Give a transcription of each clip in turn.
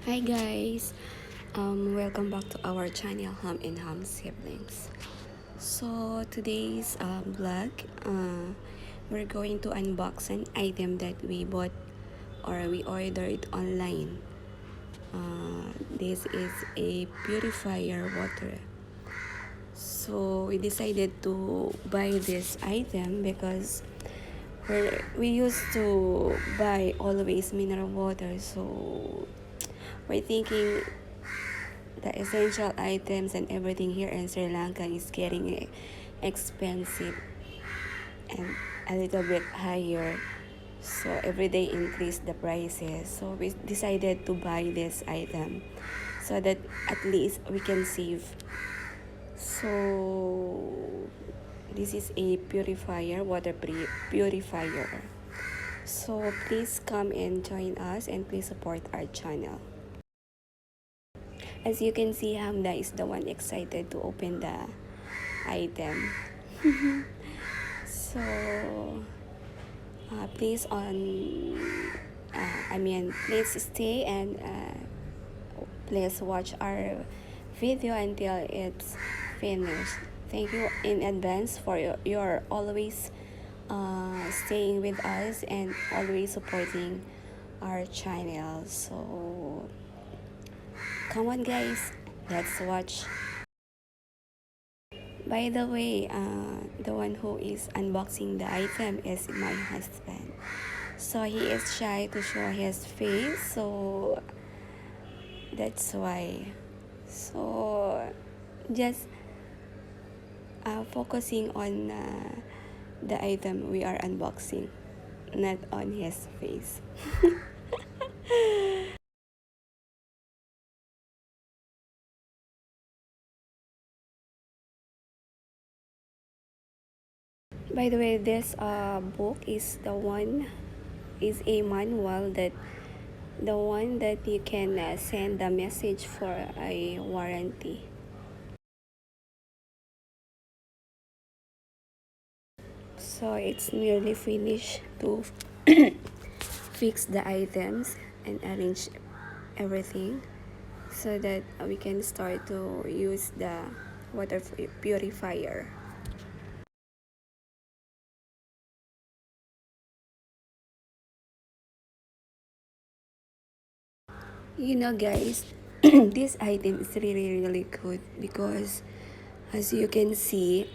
Hi guys, welcome back to our channel Ham&Ham siblings. So today's vlog, we're going to unbox an item that we bought or we ordered online. This is a purifier water. So we decided to buy this item because we used to buy always mineral water. So we're thinking the essential items and everything here in Sri Lanka is getting expensive and a little bit higher. So every day increase the prices. So we decided to buy this item so that at least we can save. So this is a water purifier. So please come and join us and please support our channel. As you can see, Hamda is the one excited to open the item. So, please please stay and please watch our video until it's finished. Thank you in advance for your always staying with us and always supporting our channel. So, come on guys, let's watch. By the way, the one who is unboxing the item is my husband. So he is shy to show his face, so that's why. So just focusing on the item we are unboxing, not on his face. By the way, this book is a manual that the one that you can send a message for a warranty. So it's nearly finished to fix the items and arrange everything so that we can start to use the water purifier. You know guys, this item is really good because as you can save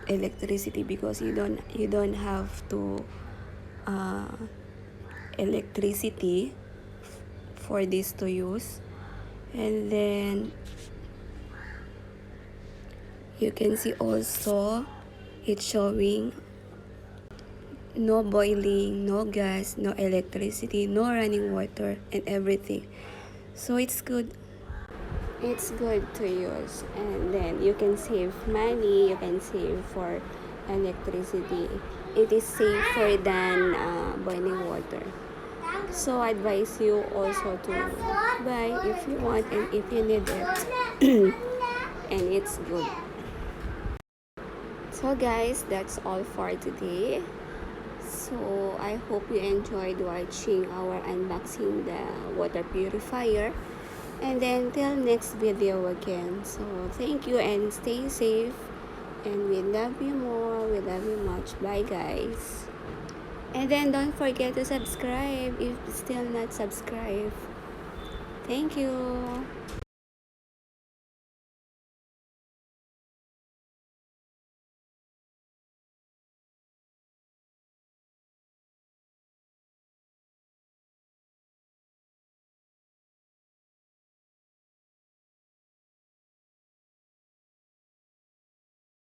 electricity because you don't have to uh, electricity for this to use, and then you can see also it's showing no boiling, no gas, no electricity, no running water and everything. So it's good to use, and then you can save money, you can save for electricity. It is safer than boiling water. So I advise you also to buy if you want and if you need it. And it's good. So guys, that's all for today. So I hope you enjoyed watching our unboxing the water purifier. And then till next video again. So thank you and stay safe. And we love you more. We love you much. Bye guys. And then don't forget to subscribe if still not subscribed. Thank you.